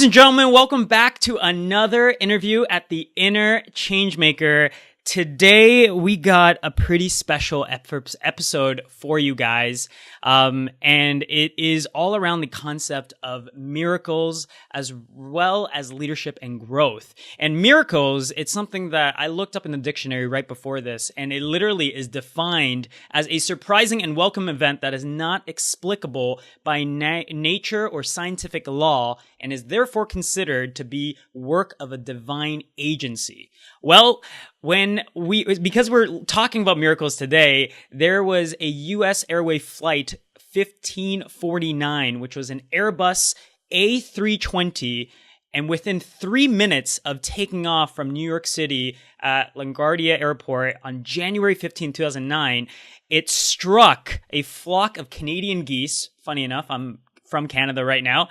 and gentlemen, welcome back to another interview at the Inner Changemaker. Today, we got a pretty special episode for you guys, and it is all around the concept of miracles as well as leadership and growth. And miracles, it's something that I looked up in the dictionary right before this, and it literally is defined as a surprising and welcome event that is not explicable by nature or scientific law and is therefore considered to be work of a divine agency. Well, because we're talking about miracles today, there was a U.S. Airway flight 1549, which was an Airbus A320, and within 3 minutes of taking off from New York City at LaGuardia Airport on January 15, 2009, it struck a flock of Canadian geese. Funny enough, I'm from Canada right now,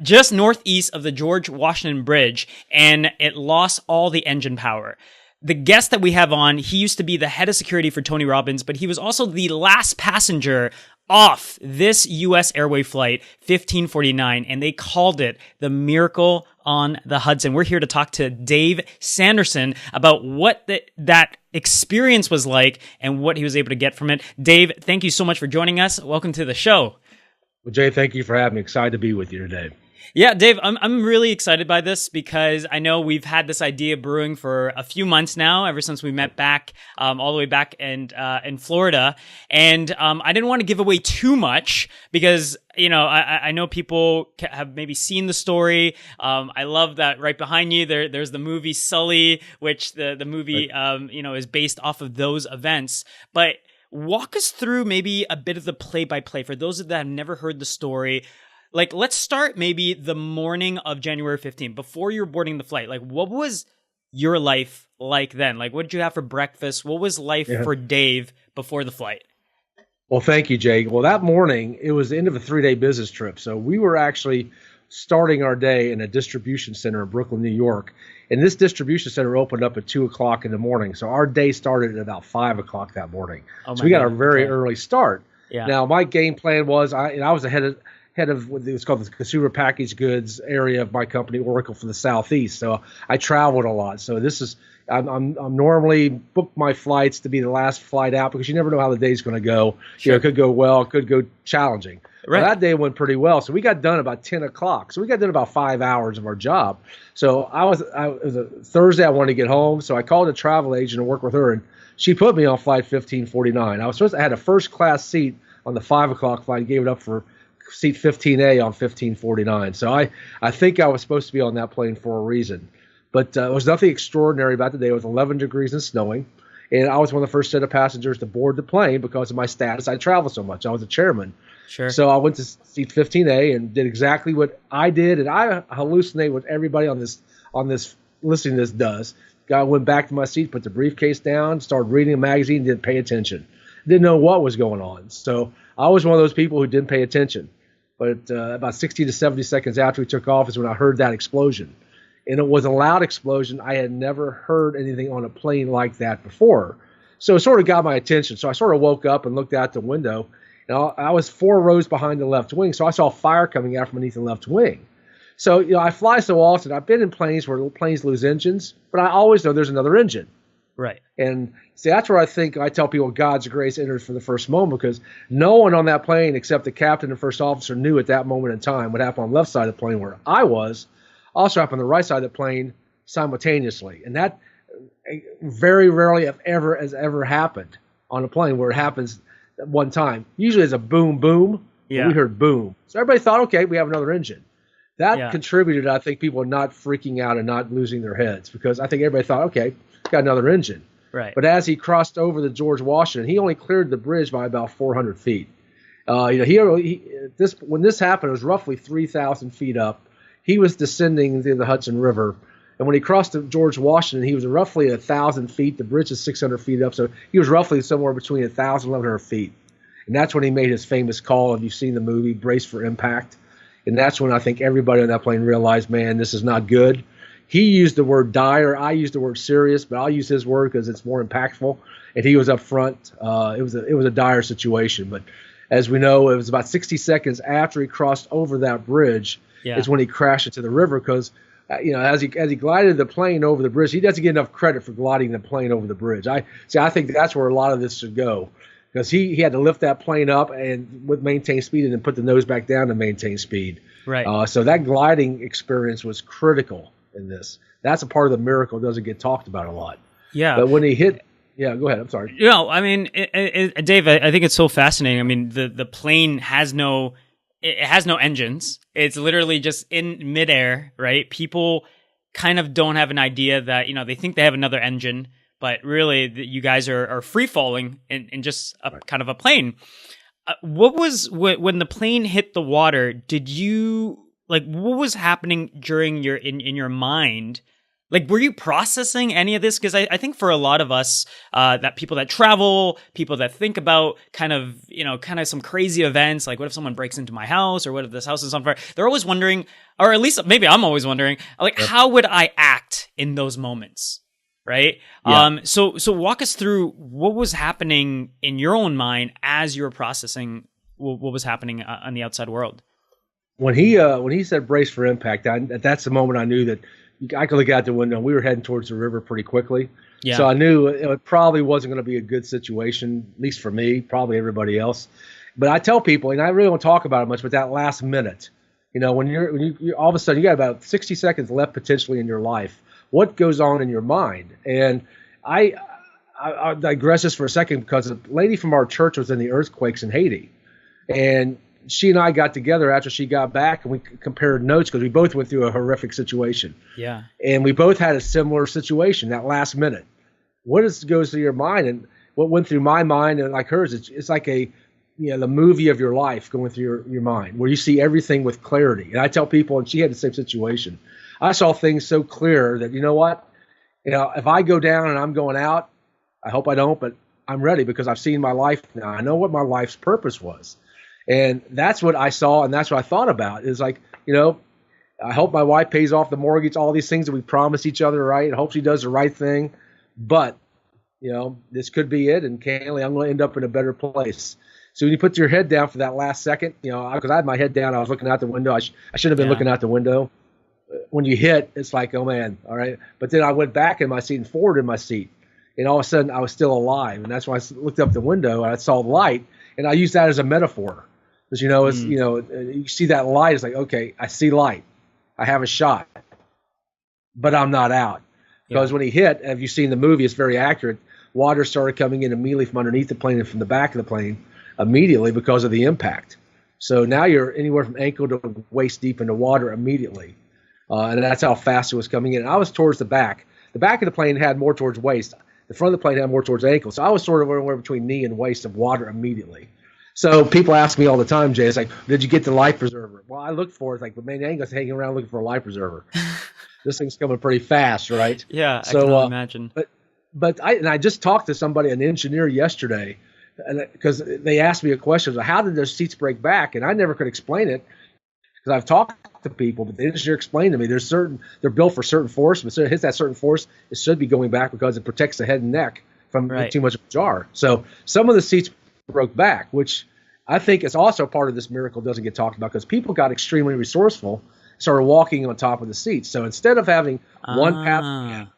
just northeast of the George Washington Bridge, and it lost all the engine power. The guest that we have on, he used to be the head of security for Tony Robbins, but he was also the last passenger off this U.S. Airway flight 1549, and they called it the Miracle on the Hudson. We're here to talk to Dave Sanderson about what that experience was like and what he was able to get from it. Dave, thank you so much for joining us. Welcome to the show. Well, Jay, thank you for having me. Excited to be with you today. Yeah, Dave, I'm really excited by this because I know we've had this idea brewing for a few months now, ever since we met back all the way back in Florida. And I didn't want to give away too much because, you know, I know people have maybe seen the story. I love that right behind you there's the movie Sully, which the movie is based off of those events. But walk us through maybe a bit of the play-by-play for those that have never heard the story. Like, let's start maybe the morning of January 15th, before you're boarding the flight. Like, what was your life like then? Like, what did you have for breakfast? What was life for Dave before the flight? Well, thank you, Jay. Well, that morning, it was the end of a 3-day business trip. So we were actually starting our day in a distribution center in Brooklyn, New York. And this distribution center opened up at 2 o'clock in the morning. So our day started at about 5 o'clock that morning. So we got a very early start. Yeah. Now, my game plan was, I was head of what was called the consumer packaged goods area of my company, Oracle, for the Southeast. So I traveled a lot. So I'm normally booked my flights to be the last flight out because you never know how the day's going to go. Sure. You know, it could go well, it could go challenging. Right. Well, that day went pretty well. So we got done about 10 o'clock. So we got done about 5 hours of our job. So it was a Thursday. I wanted to get home. So I called a travel agent and worked with her, and she put me on flight 1549. I had a first class seat on the 5 o'clock flight, gave it up for seat 15A on 1549. So I think I was supposed to be on that plane for a reason. But there was nothing extraordinary about the day. It was 11 degrees and snowing. And I was one of the first set of passengers to board the plane because of my status. I travel so much. I was a chairman. Sure. So I went to seat 15A and did exactly what I did. And I hallucinate what everybody on this listening to this does. I went back to my seat, put the briefcase down, started reading a magazine, didn't pay attention. Didn't know what was going on. So I was one of those people who didn't pay attention. But about 60 to 70 seconds after we took off is when I heard that explosion. And it was a loud explosion. I had never heard anything on a plane like that before. So it sort of got my attention. So I sort of woke up and looked out the window. And I was 4 rows behind the left wing, so I saw fire coming out from beneath the left wing. So, you know, I fly so often. I've been in planes where planes lose engines, but I always know there's another engine. Right. And see, that's where I tell people God's grace enters for the first moment, because no one on that plane except the captain and first officer knew at that moment in time what happened on the left side of the plane where I was, also happened on the right side of the plane simultaneously. And that very rarely has ever happened on a plane where it happens at one time. Usually it's a boom, boom. Yeah. We heard boom. So everybody thought, okay, we have another engine. That contributed, I think, people not freaking out and not losing their heads, because I think everybody thought, okay, got another engine. Right. But as he crossed over the George Washington, he only cleared the bridge by about 400 feet. When this happened, it was roughly 3,000 feet up. He was descending into the Hudson River. And when he crossed the George Washington, he was roughly 1,000 feet. The bridge is 600 feet up. So he was roughly somewhere between 1,000 and 1,100 feet. And that's when he made his famous call. If you've seen the movie, Brace for Impact. And that's when I think everybody on that plane realized, man, this is not good. He used the word dire. I used the word serious, but I'll use his word because it's more impactful. And he was up front. It was a dire situation. But As we know, it was about 60 seconds after he crossed over that bridge is when he crashed into the river because, as he glided the plane over the bridge, he doesn't get enough credit for gliding the plane over the bridge. I think that's where a lot of this should go because he had to lift that plane up and with maintain speed and then put the nose back down to maintain speed. Right. So that gliding experience was critical in this. That's a part of the miracle that doesn't get talked about a lot. Yeah. But when he hit, go ahead. I'm sorry. I mean, Dave, I think it's so fascinating. I mean, the plane has no engines. It's literally just in midair, right? People kind of don't have an idea that, they think they have another engine, but really you guys are free falling in just a kind of a plane. What was when the plane hit the water? Did you what was happening during in your mind? Like, were you processing any of this? Because I think for a lot of us, that people that travel, people that think about kind of some crazy events, like what if someone breaks into my house or what if this house is on fire? They're always wondering, or at least maybe I'm always wondering, how would I act in those moments? Right. Yeah. So walk us through what was happening in your own mind as you were processing what was happening on the outside world. When he said brace for impact, that's the moment I knew that I could look out the window. We were heading towards the river pretty quickly. Yeah. So I knew it probably wasn't going to be a good situation, at least for me, probably everybody else. But I tell people, and I really don't talk about it much, but that last minute, when you all of a sudden you got about 60 seconds left potentially in your life, what goes on in your mind? And I digress this for a second because a lady from our church was in the earthquakes in Haiti. And she and I got together after she got back and we compared notes because we both went through a horrific situation. Yeah. And we both had a similar situation that last minute. What goes through your mind and what went through my mind and like hers, it's like the movie of your life going through your mind where you see everything with clarity. And I tell people, and she had the same situation. I saw things so clear that, if I go down and I'm going out, I hope I don't, but I'm ready because I've seen my life now. I know what my life's purpose was. And that's what I saw, and that's what I thought about. Is like, I hope my wife pays off the mortgage, all these things that we promised each other, right? I hope she does the right thing. But, this could be it, and candidly, I'm going to end up in a better place. So when you put your head down for that last second, because I had my head down, I was looking out the window. I shouldn't have been looking out the window. When you hit, it's like, oh, man, all right. But then I went back in my seat and forward in my seat, and all of a sudden I was still alive. And that's why I looked up the window, and I saw light, and I used that as a metaphor. Because, you see that light, it's like, okay, I see light. I have a shot, but I'm not out. Because when he hit, have you seen the movie, it's very accurate. Water started coming in immediately from underneath the plane and from the back of the plane immediately because of the impact. So now you're anywhere from ankle to waist deep into water immediately. And that's how fast it was coming in. And I was towards the back. The back of the plane had more towards waist. The front of the plane had more towards ankle. So I was sort of anywhere between knee and waist of water immediately. So people ask me all the time, Jay, it's like, did you get the life preserver? Well, I looked for it. It's like, but man, I ain't gonna hanging around looking for a life preserver. This thing's coming pretty fast, right? Yeah, I can imagine. But I just talked to somebody, an engineer yesterday, because they asked me a question, how did those seats break back? And I never could explain it because I've talked to people, but the engineer explained to me they're built for certain force, but so it hits that certain force, it should be going back because it protects the head and neck from too much of a jar. So some of the seats broke back, which I think is also part of this miracle doesn't get talked about because people got extremely resourceful, started walking on top of the seats. So instead of having one path,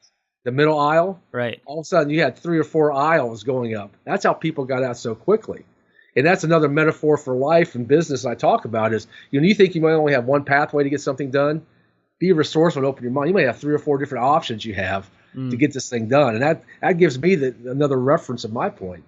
the middle aisle, all of a sudden you had 3 or 4 aisles going up. That's how people got out so quickly. And that's another metaphor for life and business I talk about is, you think you might only have one pathway to get something done, be resourceful and open your mind. You may have 3 or 4 different options you have to get this thing done. And that gives me another reference of my point.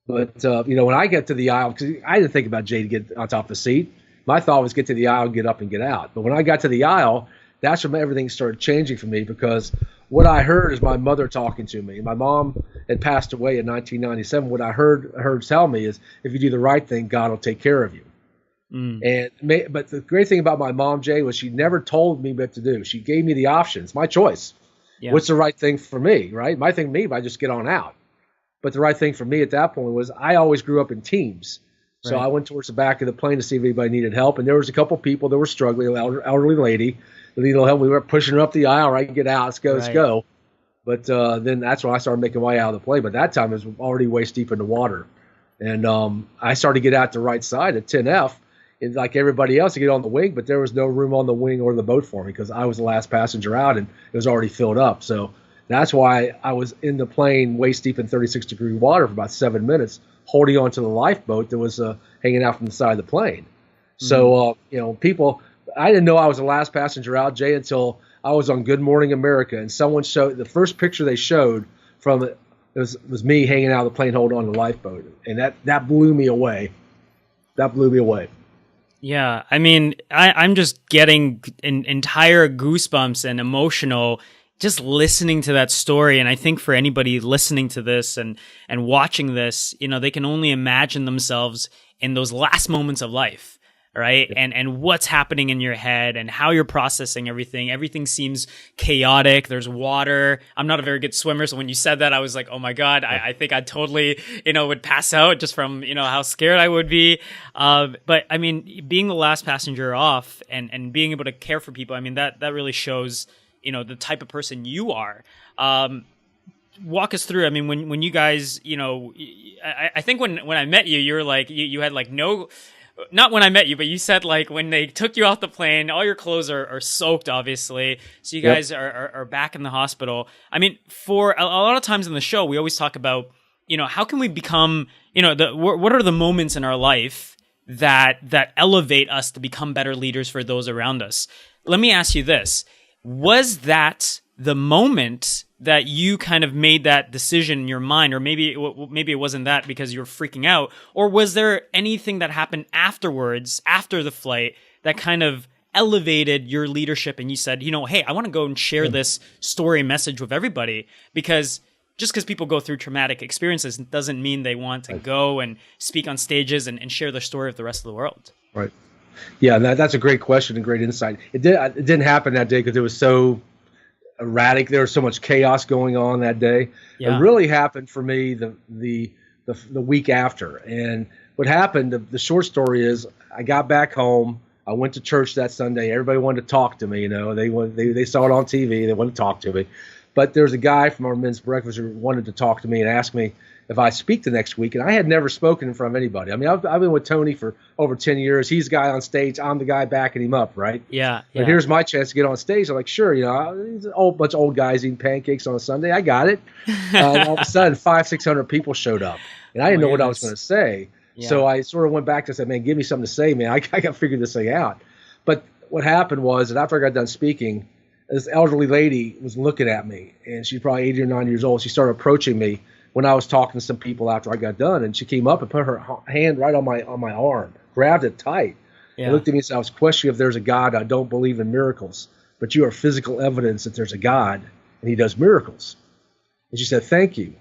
But, when I get to the aisle, because I didn't think about Jay to get on top of the seat. My thought was get to the aisle, get up, and get out. But when I got to the aisle, that's when everything started changing for me because what I heard is my mother talking to me. My mom had passed away in 1997. What I heard her tell me is, if you do the right thing, God will take care of you. But the great thing about my mom, Jay, was she never told me what to do. She gave me the options, my choice. Yeah. What's the right thing for me, right? My thing for me, I just get on out. But the right thing for me at that point was I always grew up in teams. So I went towards the back of the plane to see if anybody needed help. And there was a couple people that were struggling, an elderly lady that needed help. We were pushing her up the aisle, right? Get out, let's go, let's go. But then that's when I started making my way out of the plane. But that time it was already waist deep in the water. And I started to get out the right side at 10F, and like everybody else to get on the wing, but there was no room on the wing or the boat for me because I was the last passenger out and it was already filled up. So that's why I was in the plane waist deep in 36-degree water for about 7 minutes, holding on to the lifeboat that was hanging out from the side of the plane. So, people, I didn't know I was the last passenger out, Jay, until I was on Good Morning America, and someone showed the first picture they showed from it was me hanging out of the plane holding on to the lifeboat, and that blew me away. That blew me away. Yeah, I mean, I'm just getting entire goosebumps and emotional just listening to that story. And I think for anybody listening to this and watching this, they can only imagine themselves in those last moments of life. Right. Yeah. And what's happening in your head and how you're processing everything. Everything seems chaotic. There's water. I'm not a very good swimmer. So when you said that, I was like, oh my God, I think I totally, would pass out just from, how scared I would be. But I mean, being the last passenger off and being able to care for people, I mean, that really shows, the type of person you are. Walk us through. I mean, when you guys, I think when I met you, you were like, you had like no, not when I met you, but you said like when they took you off the plane, all your clothes are soaked, obviously. So you guys are back in the hospital. I mean, for a lot of times in the show, we always talk about, how can we become, what are the moments in our life that elevate us to become better leaders for those around us? Let me ask you this. Was that the moment that you kind of made that decision in your mind, or maybe it wasn't that because you were freaking out, or was there anything that happened afterwards, after the flight, that kind of elevated your leadership and you said, hey, I want to go and share this story message with everybody? Because just because people go through traumatic experiences doesn't mean they want to go and speak on stages and share their story with the rest of the world. Right. Yeah, that's a great question and great insight. It didn't happen that day because it was so erratic. There was so much chaos going on that day. Yeah. It really happened for me the week after. And what happened, the short story is, I got back home. I went to church that Sunday. Everybody wanted to talk to me. They saw it on TV. They wanted to talk to me. But there's a guy from our men's breakfast who wanted to talk to me and ask me if I speak the next week. And I had never spoken in front of anybody. I mean, I've been with Tony for over 10 years. He's the guy on stage. I'm the guy backing him up, right? Yeah. But here's my chance to get on stage. I'm like, sure, it's a whole bunch of old guys eating pancakes on a Sunday. I got it. And all of a sudden, 500-600 people showed up. And I didn't know what I was going to say. Yeah. So I sort of went back to say, man, give me something to say, man. I got to figure this thing out. But what happened was that after I got done speaking, this elderly lady was looking at me, and she's probably 80 or 90 years old. She started approaching me when I was talking to some people after I got done, and she came up and put her hand right on my arm, grabbed it tight, and looked at me and said, I was questioning if there's a God. I don't believe in miracles, but you are physical evidence that there's a God, and he does miracles. And she said, thank you.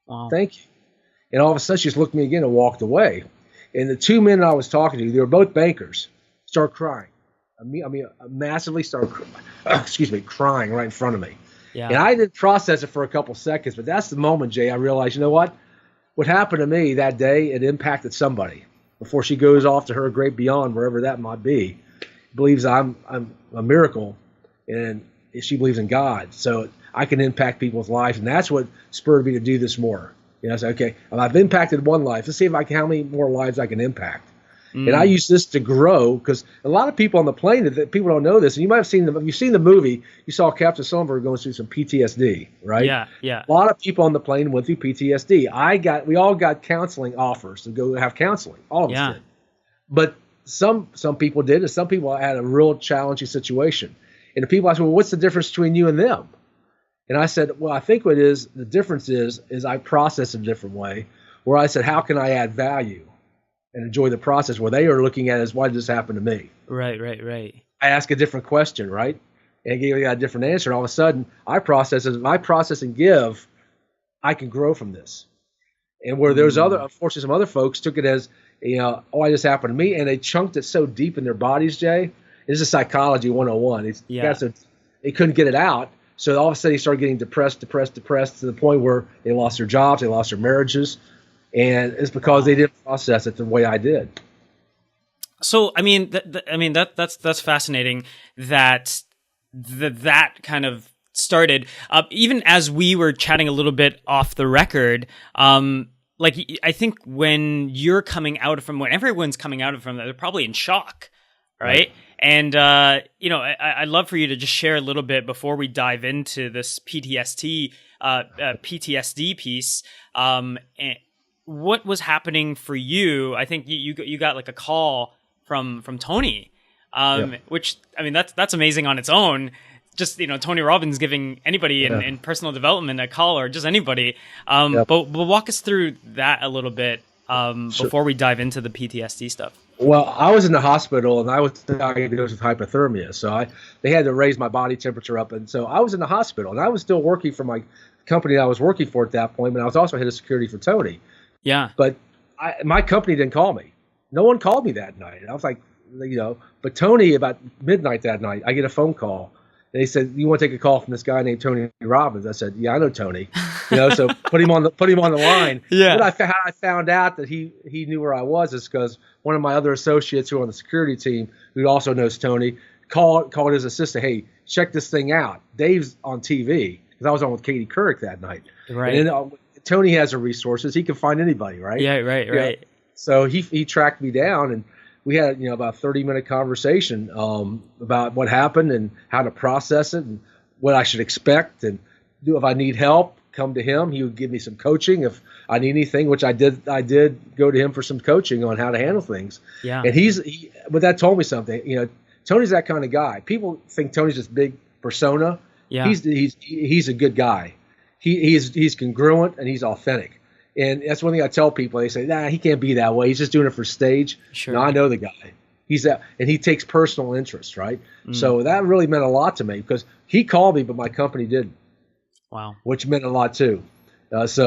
Wow. Thank you. And all of a sudden, she just looked at me again and walked away. And the two men I was talking to, they were both bankers, start crying. I mean, massively started crying right in front of me. Yeah. And I didn't process it for a couple seconds, but that's the moment, Jay, I realized, what happened to me that day, it impacted somebody before she goes off to her great beyond, wherever that might be, believes I'm a miracle, and she believes in God. So I can impact people's lives, and that's what spurred me to do this more. I said, okay, well, I've impacted one life. Let's see how many more lives I can impact. And I use this to grow, because a lot of people on the plane, that people don't know this, and you might have seen you've seen the movie, you saw Captain Sullenberg going through some PTSD, right? Yeah. A lot of people on the plane went through PTSD. We all got counseling offers to go have counseling. All of us did. But some people did, and some people had a real challenging situation. And the people asked, well, what's the difference between you and them? And I said, well, I think what is the difference is I process in a different way, where I said, how can I add value and enjoy the process, where they are looking at it as, why did this happen to me? Right. I ask a different question, right? And I gave a different answer. And all of a sudden, I process and give, I can grow from this. And where there's unfortunately, some other folks took it as, why this happened to me? And they chunked it so deep in their bodies, Jay. This is psychology 101. They couldn't get it out. So all of a sudden, they started getting depressed to the point where they lost their jobs, they lost their marriages. And it's because they didn't process it the way I did. So, I mean, that's fascinating that kind of started. Even as we were chatting a little bit off the record, I think when when everyone's coming out from that, they're probably in shock, right? And I'd love for you to just share a little bit before we dive into this PTSD piece. And what was happening for you? I think you got like a call from Tony, which, I mean, that's amazing on its own. Just, Tony Robbins giving anybody in personal development a call, or just anybody. But walk us through that a little bit before we dive into the PTSD stuff. Well, I was in the hospital and I was diagnosed with hypothermia. So they had to raise my body temperature up. And so I was in the hospital and I was still working for my company I was working for at that point, but I was also head of security for Tony. Yeah. But my company didn't call me. No one called me that night. I was like, but Tony, about midnight that night, I get a phone call. They said, "You want to take a call from this guy named Tony Robbins?" I said, "Yeah, I know Tony." So put him on the line. Yeah. But how I found out that he knew where I was is because one of my other associates who are on the security team, who also knows Tony, called his assistant. "Hey, check this thing out. Dave's on TV," because I was on with Katie Couric that night. Right. And then, Tony has the resources; he can find anybody. Right. Yeah. Right. Right. Yeah. So he tracked me down and. We had, about a 30-minute conversation about what happened and how to process it and what I should expect, and if I need help, come to him. He would give me some coaching if I need anything, which I did. I did go to him for some coaching on how to handle things. Yeah. And but that told me something. Tony's that kind of guy. People think Tony's this big persona. Yeah. He's a good guy. He's congruent and he's authentic. And that's one thing I tell people. They say, "Nah, he can't be that way. He's just doing it for stage." Sure. No, I know the guy. And he takes personal interest, right? So that really meant a lot to me because he called me, but my company didn't. Wow. Which meant a lot too. That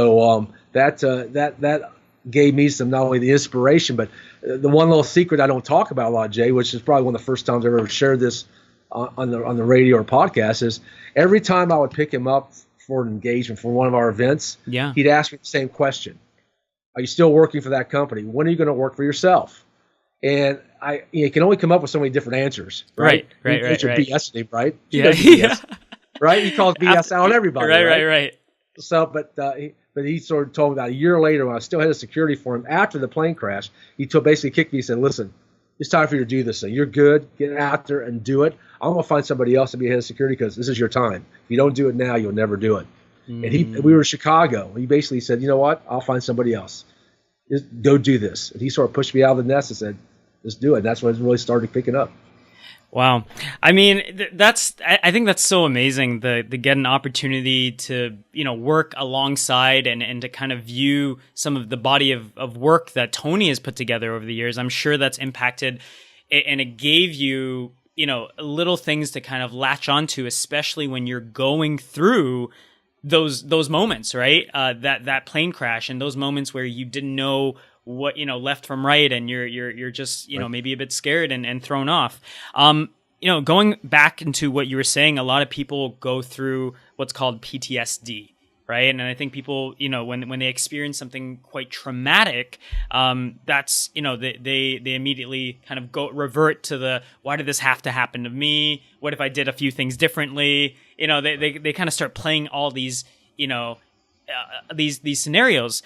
gave me some, not only the inspiration, but the one little secret I don't talk about a lot, Jay, which is probably one of the first times I've ever shared this on the radio or podcast, is every time I would pick him up for an engagement for one of our events, he'd ask me the same question: "Are you still working for that company? When are you going to work for yourself?" And you can only come up with so many different answers, right? Right. BS him, right? BS, right? He calls BS out on everybody, right. So, but he sort of told me about a year later when I was still head of security for him after the plane crash. He basically kicked me and said, "Listen, it's time for you to do this thing. You're good. Get out there and do it. I'm going to find somebody else to be head of security because this is your time. If you don't do it now, you'll never do it." And we were in Chicago. He basically said, "You know what? I'll find somebody else. Just go do this." And he sort of pushed me out of the nest and said, "Just do it." And that's when it really started picking up. Wow. I mean, I think that's so amazing, the get an opportunity to, work alongside and to kind of view some of the body of work that Tony has put together over the years. I'm sure that's impacted, and it gave you, little things to kind of latch onto, especially when you're going through those moments, right? That plane crash and those moments where you didn't know what, left from right, and you're just, right, maybe a bit scared and thrown off. Going back into what you were saying, a lot of people go through what's called PTSD, right? And I think people, when they experience something quite traumatic, that's, they immediately kind of revert to why did this have to happen to me? What if I did a few things differently? They kind of start playing all these, these scenarios.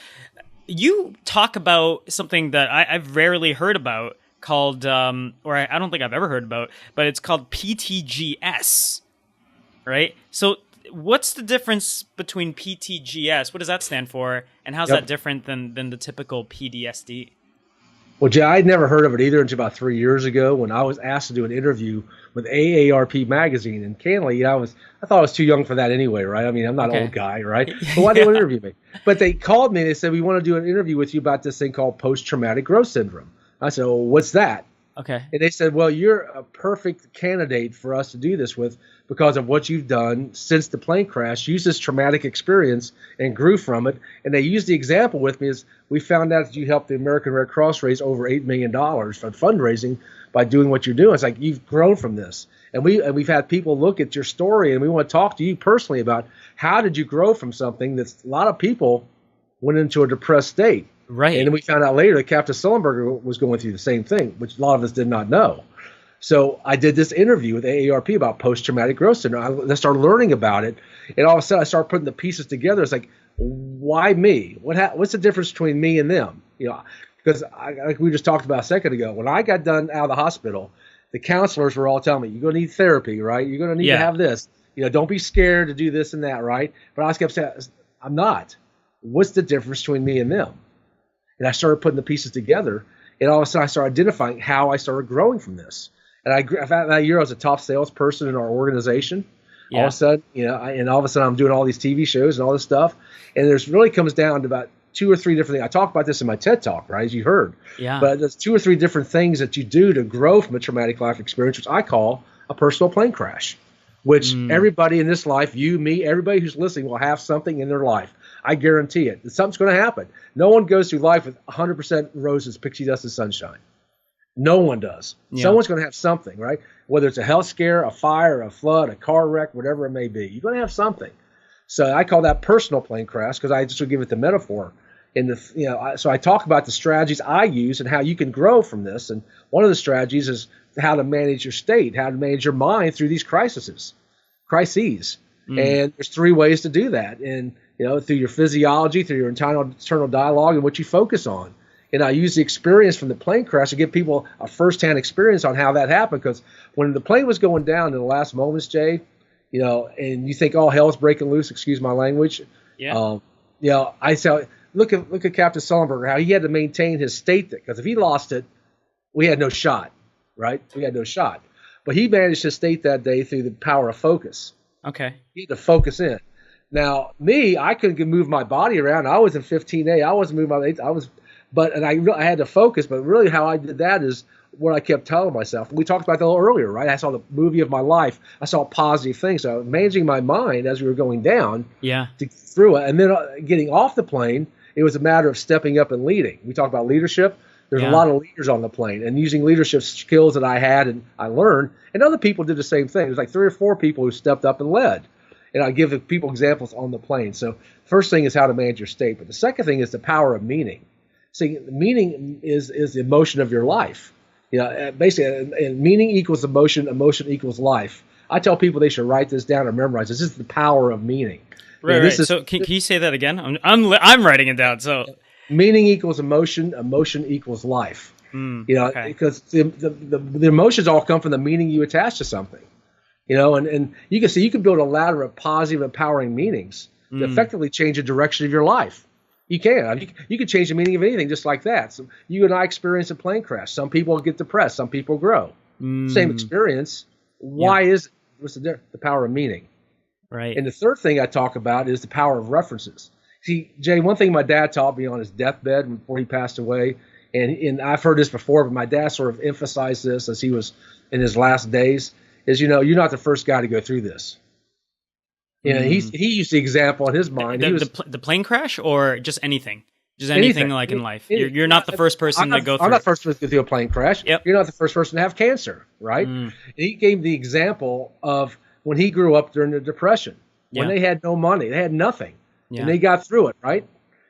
You talk about something that I've rarely heard about called, or I don't think I've ever heard about, but it's called PTGS, right? So what's the difference between PTGS? What does that stand for? And how's that different than the typical PTSD? Well, Jay, I'd never heard of it either until about 3 years ago when I was asked to do an interview with AARP magazine. And candidly, I thought I was too young for that anyway, right? I mean, I'm not an old guy, right? But why did they interview me? But they called me and they said, "We want to do an interview with you about this thing called post-traumatic growth syndrome." I said, "Well, what's that?" Okay. And they said, "Well, you're a perfect candidate for us to do this with because of what you've done since the plane crash. Use this traumatic experience and grew from it." And they used the example with me is we found out that you helped the American Red Cross raise over $8 million for fundraising by doing what you're doing. It's like you've grown from this. And we've had people look at your story, and we want to talk to you personally about how did you grow from something that's a lot of people went into a depressed state. Right. And then we found out later that Captain Sullenberger was going through the same thing, which a lot of us did not know. So I did this interview with AARP about post-traumatic growth syndrome. I started learning about it, and all of a sudden I started putting the pieces together. It's like, why me? What's the difference between me and them? Because like we just talked about a second ago, when I got done out of the hospital, the counselors were all telling me, you're going to need therapy, right? You're going to need to have this. Don't be scared to do this and that, right? But I was kept saying, I'm not. What's the difference between me and them? And I started putting the pieces together, and all of a sudden I started identifying how I started growing from this. And that year I was a top salesperson in our organization. All of a sudden, and all of a sudden I'm doing all these TV shows and all this stuff. And there's really comes down to about 2 or 3 different things. I talk about this in my TED Talk, right, as you heard. Yeah. But there's 2 or 3 different things that you do to grow from a traumatic life experience, which I call a personal plane crash, which everybody in this life, you, me, everybody who's listening will have something in their life. I guarantee it. Something's going to happen. No one goes through life with 100% roses, pixie dust, and sunshine. No one does. Yeah. Someone's going to have something, right? Whether it's a health scare, a fire, a flood, a car wreck, whatever it may be. You're going to have something. So I call that personal plane crash because I just would give it the metaphor. So I talk about the strategies I use and how you can grow from this. And one of the strategies is how to manage your state, how to manage your mind through these crises. And there's 3 ways to do that. And through your physiology, through your internal dialogue, and what you focus on. And I use the experience from the plane crash to give people a firsthand experience on how that happened. Because when the plane was going down in the last moments, Jay, and you think all hell's breaking loose, excuse my language. Yeah. I said, look at Captain Sullenberger, how he had to maintain his state there. Because if he lost it, we had no shot, right? We had no shot. But he managed his state that day through the power of focus. Okay. He had to focus in. Now, me, I couldn't move my body around. I was in 15A. I wasn't moving my I had to focus. But really, how I did that is what I kept telling myself. We talked about that a little earlier, right? I saw the movie of my life. I saw positive things. So managing my mind as we were going down. Yeah. To get through it, and then getting off the plane, it was a matter of stepping up and leading. We talked about leadership. There's a lot of leaders on the plane, and using leadership skills that I had and I learned, and other people did the same thing. There's like 3 or 4 people who stepped up and led. And I give people examples on the plane. So first thing is how to manage your state. But the second thing is the power of meaning. See, meaning is the emotion of your life. Basically, and meaning equals emotion, emotion equals life. I tell people they should write this down or memorize this. This is the power of meaning. Right. So can you say that again? I'm writing it down. So meaning equals emotion, emotion equals life. Because the emotions all come from the meaning you attach to something. And you can see you can build a ladder of positive, empowering meanings to effectively change the direction of your life. You can. You can change the meaning of anything just like that. So you and I experience a plane crash. Some people get depressed. Some people grow. Same experience. Why is it? What's the difference? The power of meaning. Right. And the third thing I talk about is the power of references. See, Jay, one thing my dad taught me on his deathbed before he passed away, and I've heard this before, but my dad sort of emphasized this as he was in his last days, is, you're not the first guy to go through this. He used the example in his mind. The plane crash or just anything? Just anything like in life. You're not the first person to go through. I'm not the first person to go through a plane crash. Yep. You're not the first person to have cancer, right? And he gave the example of when he grew up during the Depression, when they had no money, they had nothing, and they got through it, right?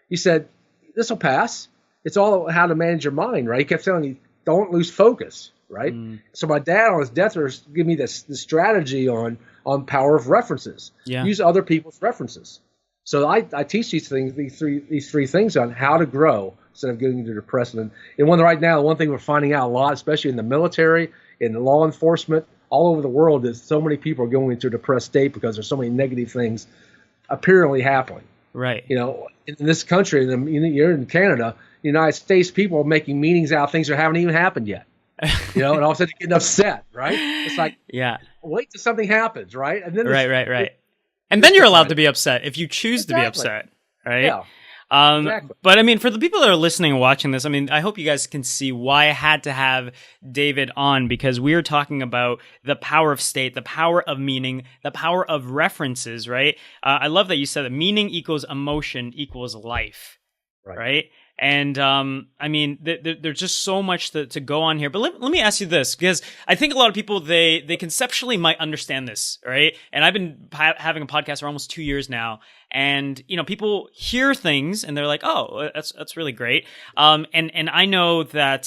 He said, this will pass. It's all how to manage your mind, right? He kept telling me, don't lose focus. Right. So my dad on his deathbed gave me this strategy on power of references. Yeah. Use other people's references. So I teach these three things on how to grow instead of getting into depression. And right now, one thing we're finding out a lot, especially in the military, in the law enforcement, all over the world, is so many people are going into a depressed state because there's so many negative things apparently happening. Right. In this country, you're in Canada, United States, people are making meanings out of things that haven't even happened yet. And all of a sudden getting upset, right? It's like, wait till something happens, right? And then right. And then you're allowed to be upset if you choose to be upset, right? Yeah. Exactly. But I mean, for the people that are listening and watching this, I mean, I hope you guys can see why I had to have David on, because we are talking about the power of state, the power of meaning, the power of references, right? I love that you said that meaning equals emotion equals life, right? And I mean, there's just so much to go on here. But let me ask you this, because I think a lot of people, they conceptually might understand this, right? And I've been having a podcast for almost 2 years now. And, people hear things and they're like, oh, that's really great. And I know that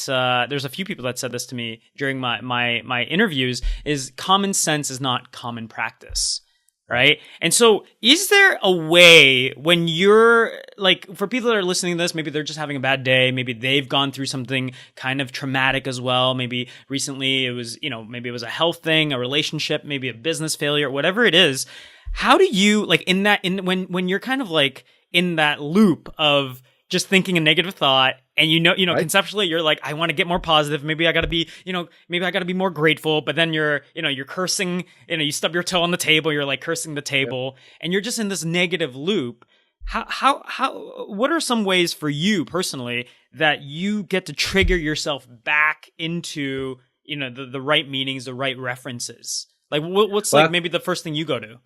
there's a few people that said this to me during my interviews, is common sense is not common practice. Right. And so is there a way when you're like, for people that are listening to this, maybe they're just having a bad day. Maybe they've gone through something kind of traumatic as well. Maybe recently it was, maybe it was a health thing, a relationship, maybe a business failure, whatever it is. How do you like when you're kind of like in that loop of just thinking a negative thought and right? Conceptually you're like, I want to get more positive. Maybe I got to be, maybe I got to be more grateful, but then you're cursing, you stub your toe on the table, you're like cursing the table and you're just in this negative loop. What are some ways for you personally that you get to trigger yourself back into, the right meanings, the right references? Like what's like maybe the first thing you go to?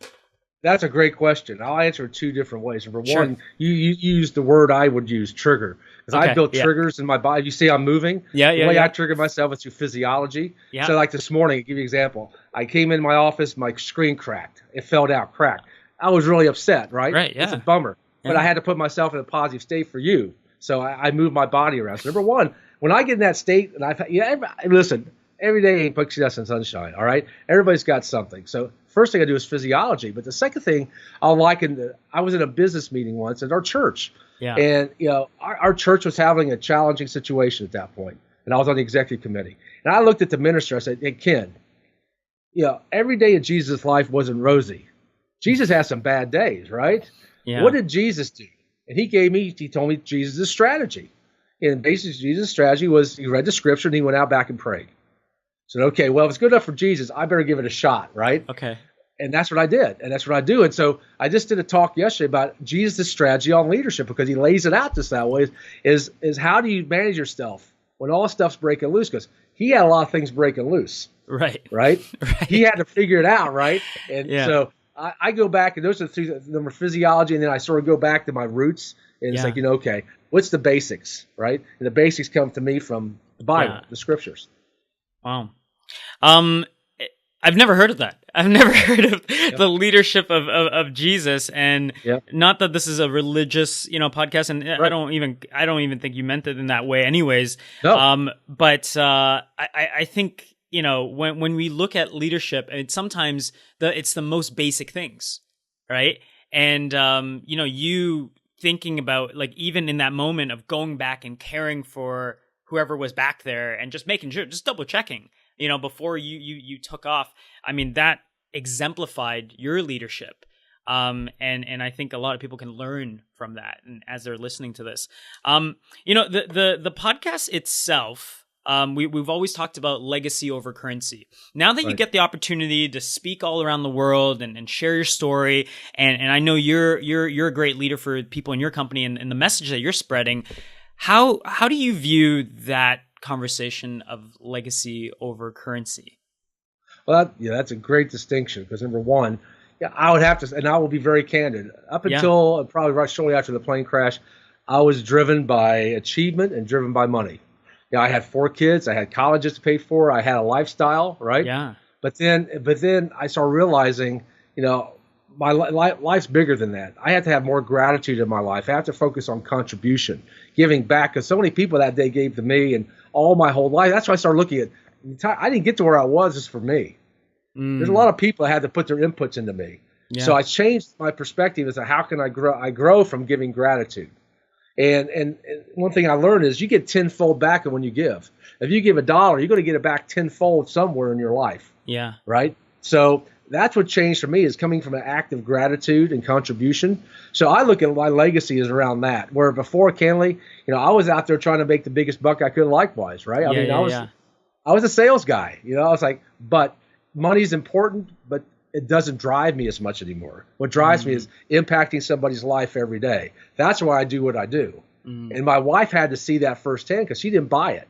That's a great question. I'll answer it two different ways. Number one, you used the word I would use, trigger. Because I built triggers in my body. You see I'm moving? The way I trigger myself is through physiology. So like this morning, I'll give you an example. I came in my office, my screen cracked. It fell down, cracked. I was really upset, right? It's a bummer. But I had to put myself in a positive state for you. So I moved my body around. So number one, when I get in that state, and listen, every day ain't pixie dust and sunshine, all right? Everybody's got something. So first thing I do is physiology. But the second thing I was in a business meeting once at our church. And, our church was having a challenging situation at that point. And I was on the executive committee. And I looked at the minister. I said, hey, Ken, every day in Jesus' life wasn't rosy. Jesus had some bad days, right? What did Jesus do? And he told me Jesus' strategy. And basically Jesus' strategy was he read the scripture and he went out back and prayed. So, okay, well, if it's good enough for Jesus, I better give it a shot, right? Okay. And that's what I did. And that's what I do. And so I just did a talk yesterday about Jesus' strategy on leadership because he lays it out just that way is how do you manage yourself when all stuff's breaking loose? Because he had a lot of things breaking loose. Right? He had to figure it out, right? And so I go back, and those are the three, number physiology, and then I sort of go back to my roots. And it's like, okay, what's the basics, right? And the basics come to me from the Bible, the scriptures. Wow. I've never heard of that. I've never heard of the leadership of Jesus, and not that this is a religious, podcast, and I don't even think you meant it in that way, anyways. No. But I think when we look at leadership, and sometimes it's the most basic things, right? And you thinking about like even in that moment of going back and caring for whoever was back there and just making sure, just double checking. Before you took off, I mean, that exemplified your leadership. And I think a lot of people can learn from that. And as they're listening to this, the podcast itself, we've always talked about legacy over currency. Now that you get the opportunity to speak all around the world and share your story, and I know you're a great leader for people in your company and the message that you're spreading, how do you view that conversation of legacy over currency? Well, that's a great distinction because number one, I would have to, and I will be very candid. Up until probably right shortly after the plane crash, I was driven by achievement and driven by money. I had 4 kids, I had colleges to pay for, I had a lifestyle, right? Yeah. But then I started realizing, my life's bigger than that. I have to have more gratitude in my life. I have to focus on contribution, giving back, because so many people that day gave to me and all my whole life. That's why I started looking at, I didn't get to where I was just for me. There's a lot of people that had to put their inputs into me. So I changed my perspective as to how can I grow? I grow from giving gratitude. And one thing I learned is you get tenfold back when you give. If you give $1, you're going to get it back tenfold somewhere in your life. Yeah. Right? So that's what changed for me, is coming from an act of gratitude and contribution. So I look at my legacy as around that, where before Canley, I was out there trying to make the biggest buck I could likewise, right? I was a sales guy, I was like, but money's important, but it doesn't drive me as much anymore. What drives me is impacting somebody's life every day. That's why I do what I do. And my wife had to see that firsthand because she didn't buy it.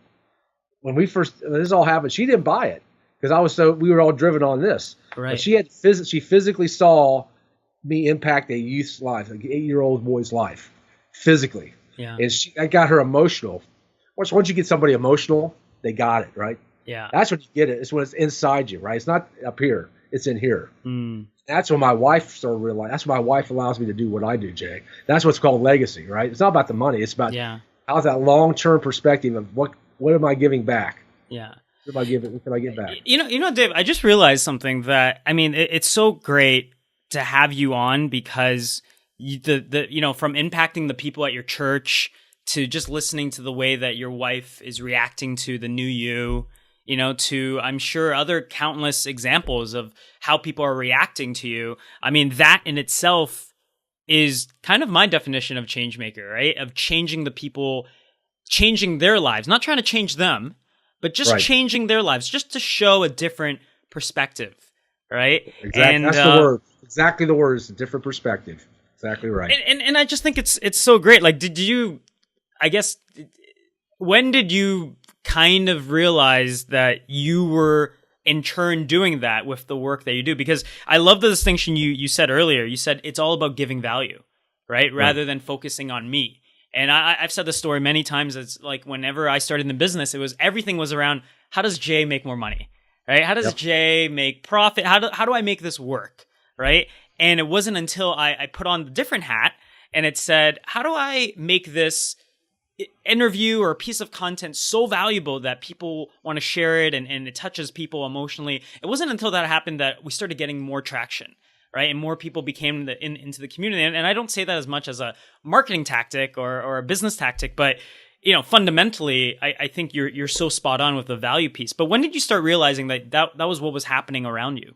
When this all happened, she didn't buy it because we were all driven on this. Right. But she physically saw me impact a youth's life, like an 8-year-old boy's life, physically. Yeah. And I got her emotional. Once you get somebody emotional, they got it, right? Yeah. That's when you get it. It's when it's inside you, right? It's not up here. It's in here. That's when my wife started realizing. That's why my wife allows me to do what I do, Jay. That's what's called legacy, right? It's not about the money. It's about how's that long-term perspective of what am I giving back? Yeah. What can I give back? Dave, I just realized something that, I mean, it's so great to have you on because from impacting the people at your church to just listening to the way that your wife is reacting to the new you, to I'm sure other countless examples of how people are reacting to you. I mean, that in itself is kind of my definition of changemaker, right? Of changing the people, changing their lives, not trying to change them, but just changing their lives, just to show a different perspective, right? Exactly. And that's the word. Exactly the word is a different perspective. Exactly right. And I just think it's so great. Like, when did you kind of realize that you were in turn doing that with the work that you do? Because I love the distinction you said earlier. You said it's all about giving value, right? Rather than focusing on me. And I've said this story many times. It's like whenever I started in the business, everything was around how does Jay make more money, right? How does Jay make profit? How do I make this work, right? And it wasn't until I put on the different hat and it said, how do I make this interview or a piece of content so valuable that people want to share it and it touches people emotionally? It wasn't until that happened that we started getting more traction, right? And more people became into the community. And I don't say that as much as a marketing tactic or a business tactic, but fundamentally, I think you're so spot on with the value piece. But when did you start realizing that was what was happening around you?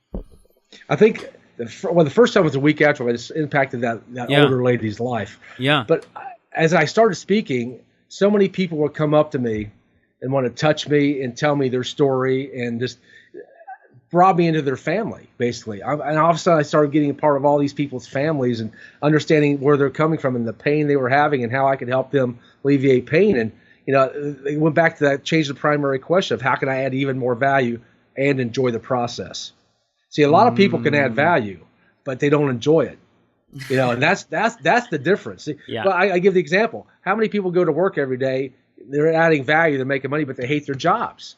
I think the first time was a week after I just impacted that older lady's life. Yeah. But as I started speaking, so many people would come up to me and want to touch me and tell me their story and just brought me into their family, basically. And all of a sudden, I started getting a part of all these people's families and understanding where they're coming from and the pain they were having and how I could help them alleviate pain. And, they went back to that, changed the primary question of how can I add even more value and enjoy the process. See, a lot of people can add value, but they don't enjoy it. And that's the difference. Yeah. Well, I give the example. How many people go to work every day, they're adding value, they're making money, but they hate their jobs,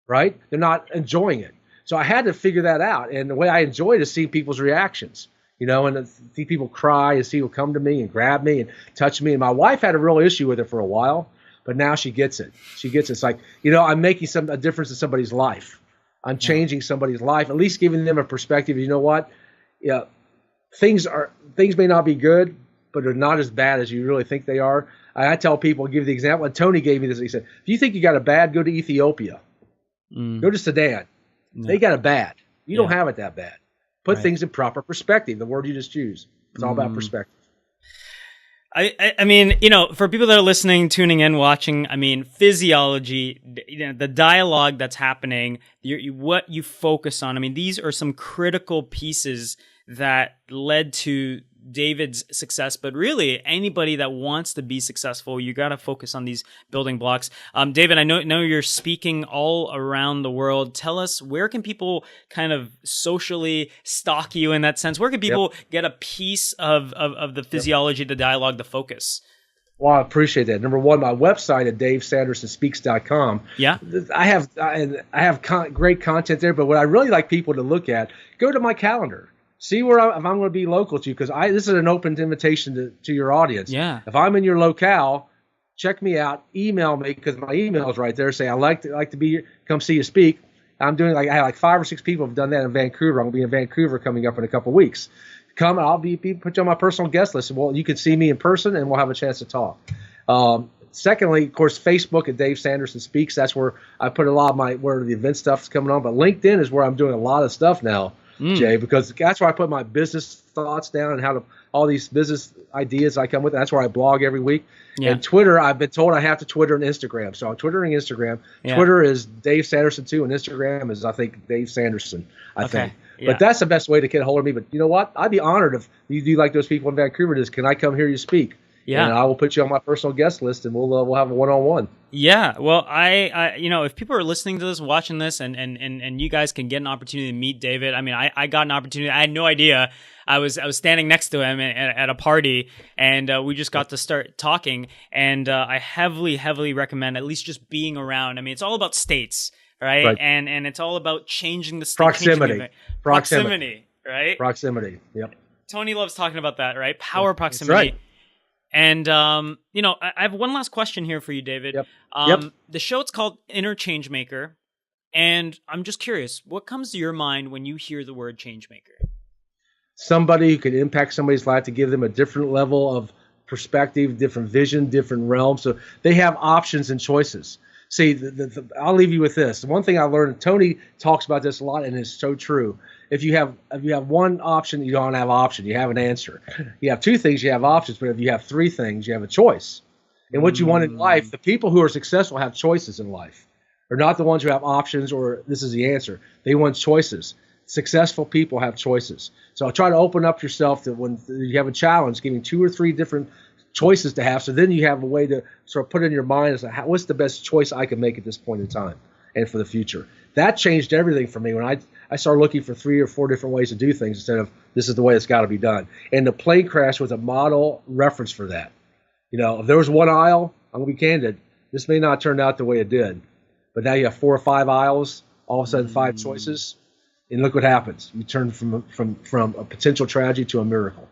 right? They're not enjoying it. So I had to figure that out. And the way I enjoy it is seeing people's reactions, and see people cry and see people come to me and grab me and touch me. And my wife had a real issue with it for a while, but now she gets it. It's like, I'm making a difference in somebody's life. I'm changing somebody's life, at least giving them a perspective. You know what? Yeah. Things may not be good, but they're not as bad as you really think they are. I tell people, give the example, and Tony gave me this. He said, if you think you got it bad, go to Ethiopia. Go to Sudan. They got it bad. You don't have it that bad. Put things in proper perspective, the word you just used. It's all about perspective. I mean, for people that are listening, tuning in, watching, I mean, physiology, the dialogue that's happening, what you focus on. I mean, these are some critical pieces that led to David's success, but really anybody that wants to be successful, you got to focus on these building blocks. David, I know you're speaking all around the world. Tell us, where can people kind of socially stalk you in that sense? Where can people get a piece of the physiology, the dialogue, the focus? Well, I appreciate that. Number one, my website at davesandersonspeaks.com. Yeah. I have great content there, but what I really like people to look at, go to my calendar. See if I'm going to be local to you, because this is an open invitation to your audience. Yeah. If I'm in your locale, check me out. Email me, because my email is right there. Say I like to be come see you speak. I'm doing I have 5 or 6 people have done that in Vancouver. I'm going to be in Vancouver coming up in a couple of weeks. Come, I'll put you on my personal guest list. Well, you can see me in person, and we'll have a chance to talk. Secondly, of course, Facebook at Dave Sanderson Speaks. That's where I put a lot of where the event stuff is coming on. But LinkedIn is where I'm doing a lot of stuff now. Jay, because that's where I put my business thoughts down and all these business ideas I come with. That's where I blog every week. Yeah. And Twitter, I've been told I have to Twitter and Instagram. So I'm Twittering Instagram. Yeah. Twitter is Dave Sanderson too, and Instagram is, I think, Dave Sanderson, I think. Yeah. But that's the best way to get a hold of me. But you know what? I'd be honored if you do like those people in Vancouver. Can I come hear you speak? Yeah. And I will put you on my personal guest list, and we'll have a one-on-one. Yeah. Well, I if people are listening to this, watching this, and you guys can get an opportunity to meet David. I mean, I got an opportunity. I had no idea. I was standing next to him at a party, and we just got to start talking. And I heavily recommend at least just being around. I mean, it's all about states, right? And it's all about changing the state. Proximity, right? Proximity. Yep. Tony loves talking about that, right? Power proximity. That's right. And, I have one last question here for you, David. Yep. The show, it's called Inner Changemaker. And I'm just curious, what comes to your mind when you hear the word changemaker? somebody who can impact somebody's life to give them a different level of perspective, different vision, different realm. So they have options and choices. See, I'll leave you with this. The one thing I learned, Tony talks about this a lot, and it's so true. If you have one option, you don't have option. You have an answer. You have two things, you have options. But if you have three things, you have a choice. And what you want in life, the people who are successful have choices in life. They're not the ones who have options or this is the answer. They want choices. Successful people have choices. So I'll try to open up yourself to when you have a challenge, giving 2 or 3 different choices to have. So then you have a way to sort of put in your mind as what's the best choice I can make at this point in time and for the future. That changed everything for me when I started looking for 3 or 4 different ways to do things instead of this is the way it's got to be done. And the plane crash was a model reference for that. If there was one aisle, I'm going to be candid, this may not turn out the way it did. But now you have 4 or 5 aisles, all of a sudden 5 choices, and look what happens. You turn from a potential tragedy to a miracle.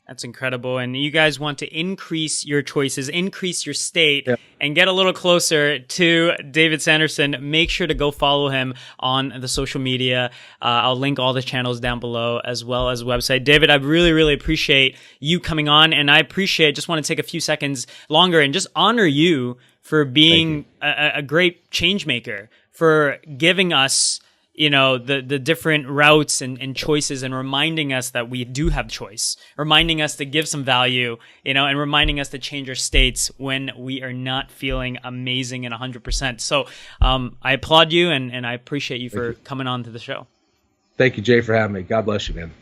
That's incredible. And you guys want to increase your choices, increase your state, and get a little closer to David Sanderson. Make sure to go follow him on the social media. I'll link all the channels down below as well as website. David, I really, really appreciate you coming on. And I just want to take a few seconds longer and just honor you for being a great change maker, for giving us the different routes and choices, and reminding us that we do have choice, reminding us to give some value, and reminding us to change our states when we are not feeling amazing and 100%. So I applaud you, and I appreciate you for coming on to the show. Thank you, Jay, for having me. God bless you, man.